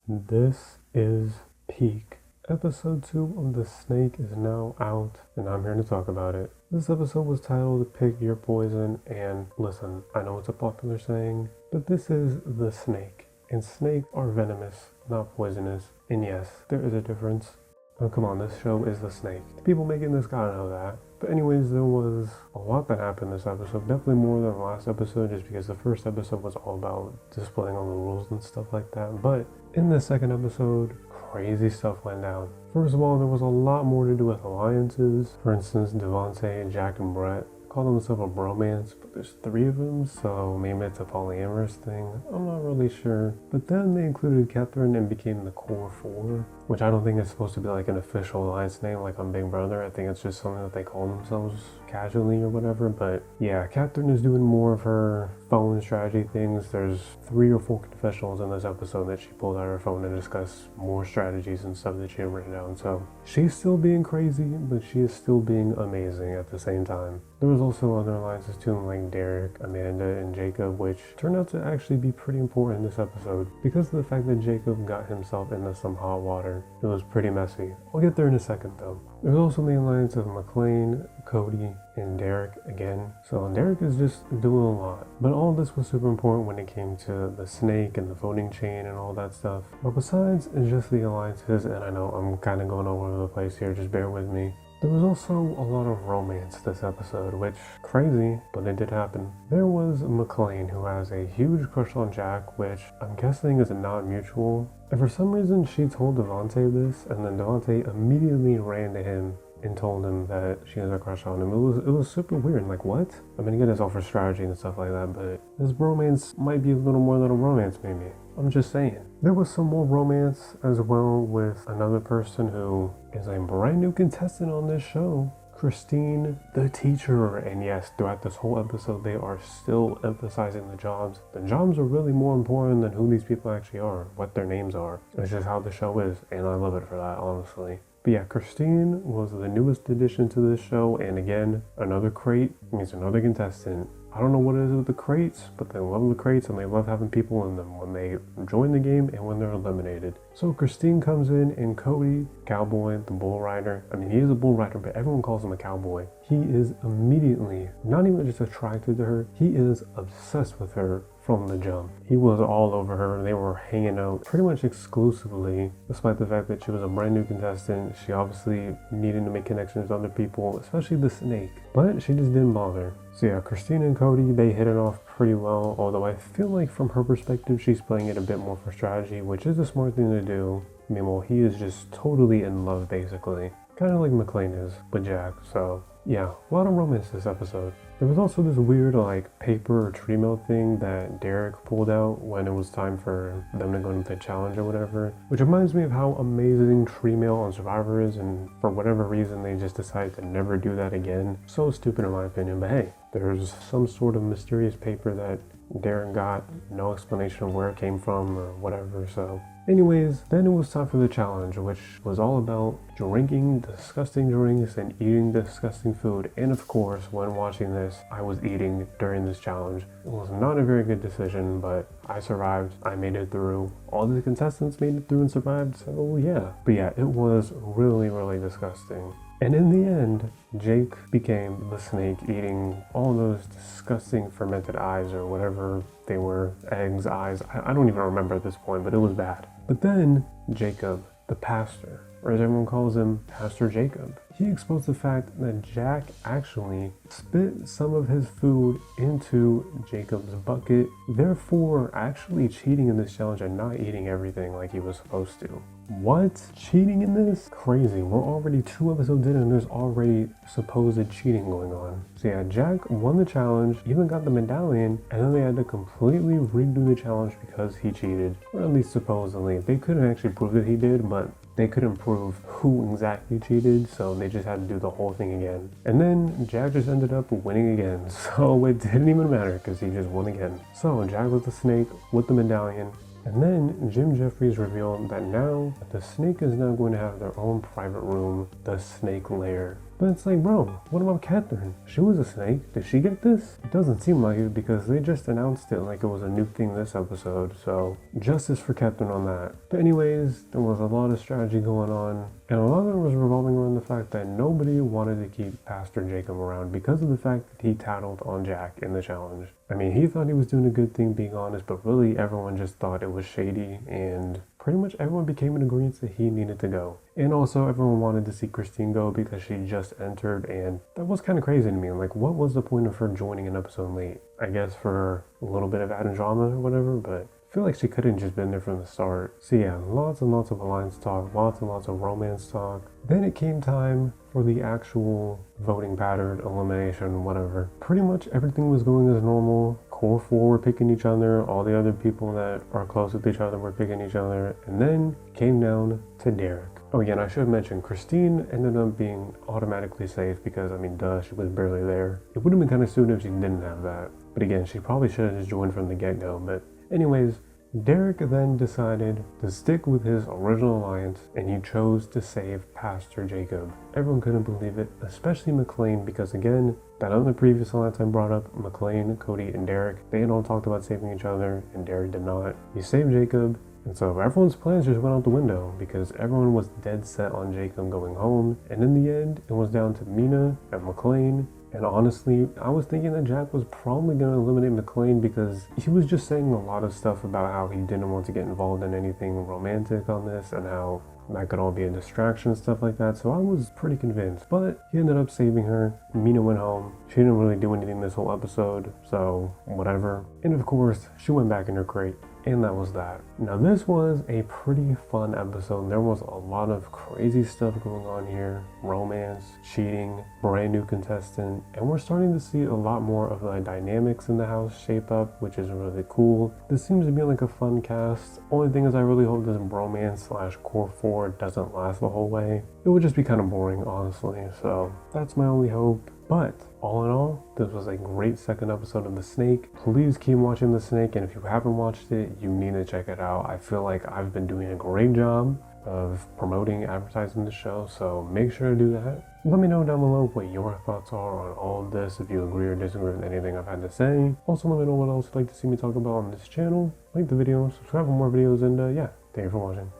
This is peak. Episode 2 of The Snake is now out, and I'm here to talk about it. This episode was titled Pick Your Poison, and listen, I know it's a popular saying, but this is The Snake, and snakes are venomous, not poisonous. And yes, there is a difference. Oh, come on, this show is The Snake. The people making this gotta know that. But anyways, there was a lot that happened this episode. Definitely more than the last episode, just because the first episode was all about displaying all the rules and stuff like that. But in the second episode, crazy stuff went down. First of all, there was a lot more to do with alliances. For instance, Devontae, Jack, and Brett call themselves a bromance, but there's 3 of them, so maybe it's a polyamorous thing. I'm not really sure. But then they included Catherine and became the Core 4, which I don't think is supposed to be like an official alliance name like on Big Brother. I think it's just something that they call themselves casually or whatever. But yeah, Catherine is doing more of her phone strategy things. There's 3 or 4 confessionals in this episode that she pulled out her phone to discuss more strategies and stuff that she had written down. So she's still being crazy, but she is still being amazing at the same time. There was also other alliances too, like Derek, Amanda, and Jacob, which turned out to actually be pretty important in this episode because of the fact that Jacob got himself into some hot water. It was pretty messy. I'll get there in a second though. There's also the alliance of McLean, Cody, and Derek again. So Derek is just doing a lot. But all this was super important when it came to the snake and the voting chain and all that stuff. But besides just the alliances, and I know I'm kind of going all over the place here, just bear with me. There was also a lot of romance this episode, which, crazy, but it did happen. There was McLean, who has a huge crush on Jack, which I'm guessing is not mutual. And for some reason, she told Devontae this, and then Devontae immediately ran to him and told him that she has a crush on him. It was super weird. Like, what? I mean, again, it's all for strategy and stuff like that, but this romance might be a little more than a romance, maybe. I'm just saying. There was some more romance as well with another person who is a brand new contestant on this show, Christine, the teacher. And yes, throughout this whole episode, they are still emphasizing the jobs. The jobs are really more important than who these people actually are, what their names are. It's just how the show is, and I love it for that, honestly. But yeah, Christine was the newest addition to this show, and again, another crate means another contestant. I don't know what it is with the crates, but they love the crates and they love having people in them when they join the game and when they're eliminated. So Christine comes in, and Cody, Cowboy, the bull rider. I mean, he is a bull rider, but everyone calls him a cowboy. He is immediately not even just attracted to her, he is obsessed with her from the jump. He was all over her. They were hanging out pretty much exclusively, despite the fact that she was a brand new contestant. She obviously needed to make connections with other people, especially the snake, but she just didn't bother. So yeah, Christine and Cody, they hit it off pretty well, although I feel like from her perspective, she's playing it a bit more for strategy, which is a smart thing to do. Meanwhile, he is just totally in love, basically. Kind of like McLean is with Jack, so yeah, a lot of romance this episode. There was also this weird like paper or tree mail thing that Derek pulled out when it was time for them to go into the challenge or whatever, which reminds me of how amazing tree mail on Survivor is, and for whatever reason they just decided to never do that again. So stupid in my opinion, but hey, there's some sort of mysterious paper that Derek got, no explanation of where it came from or whatever, so anyways, then it was time for the challenge, which was all about drinking disgusting drinks and eating disgusting food. And of course, when watching this, I was eating during this challenge. It was not a very good decision, but I survived. I made it through. All the contestants made it through and survived, so yeah. But yeah, it was really, really disgusting. And in the end, Jake became the snake, eating all those disgusting fermented eyes or whatever they were, eggs, eyes. I don't even remember at this point, but it was bad. But then Jacob, the pastor, or as everyone calls him, Pastor Jacob, he exposed the fact that Jack actually spit some of his food into Jacob's bucket, therefore actually cheating in this challenge and not eating everything like he was supposed to. What? Cheating in this? Crazy. We're already 2 episodes in and there's already supposed cheating going on. So yeah, Jack won the challenge, even got the medallion, and then they had to completely redo the challenge because he cheated. Or at least supposedly. They couldn't actually prove that he did, but they couldn't prove who exactly cheated, so they just had to do the whole thing again. And then Jack just ended up winning again, so it didn't even matter because he just won again. So Jack was the snake with the medallion. And then Jim Jeffries revealed that now the snake is now going to have their own private room, the snake lair. But it's like, bro, what about Catherine? She was a snake. Did she get this? It doesn't seem like it because they just announced it like it was a new thing this episode. So justice for Catherine on that. But anyways, there was a lot of strategy going on. And a lot of it was revolving around the fact that nobody wanted to keep Pastor Jacob around because of the fact that he tattled on Jack in the challenge. I mean, he thought he was doing a good thing being honest, but really everyone just thought it was shady, and pretty much everyone became in agreement that he needed to go. And also everyone wanted to see Christine go because she just entered, and that was kind of crazy to me. Like, what was the point of her joining an episode late? I guess for a little bit of added drama or whatever, but I feel like she couldn't just been there from the start. So yeah, lots and lots of alliance talk, lots and lots of romance talk. Then it came time for the actual voting pattern, elimination, whatever. Pretty much everything was going as normal. Core 4 were picking each other, all the other people that are close with each other were picking each other, and then came down to Derek. Oh yeah, and I should mention, Christine ended up being automatically safe because, I mean, duh, she was barely there. It would have been kind of stupid if she didn't have that. But again, she probably should have just joined from the get-go. But anyways, Derek then decided to stick with his original alliance, and he chose to save Pastor Jacob. Everyone couldn't believe it, especially McLean, because again, that other previous alliance I brought up, McLean, Cody, and Derek, they had all talked about saving each other, and Derek did not. He saved Jacob, and so everyone's plans just went out the window because everyone was dead set on Jacob going home, and in the end, it was down to Mina and McLean. And honestly, I was thinking that Jack was probably going to eliminate McLean because he was just saying a lot of stuff about how he didn't want to get involved in anything romantic on this and how that could all be a distraction and stuff like that. So I was pretty convinced, but he ended up saving her. Mina went home. She didn't really do anything this whole episode, so whatever. And of course, she went back in her crate. And that was that. Now this was a pretty fun episode. There was a lot of crazy stuff going on here. Romance, cheating, brand new contestant. And we're starting to see a lot more of the dynamics in the house shape up, which is really cool. This seems to be like a fun cast. Only thing is I really hope this bromance / core 4 doesn't last the whole way. It would just be kind of boring, honestly. So that's my only hope. But all in all, this was a great second episode of The Snake. Please keep watching The Snake, and if you haven't watched it, you need to check it out. I feel like I've been doing a great job of promoting, advertising the show, so make sure to do that. Let me know down below what your thoughts are on all of this, if you agree or disagree with anything I've had to say. Also, let me know what else you'd like to see me talk about on this channel. Like the video, subscribe for more videos, and yeah, thank you for watching.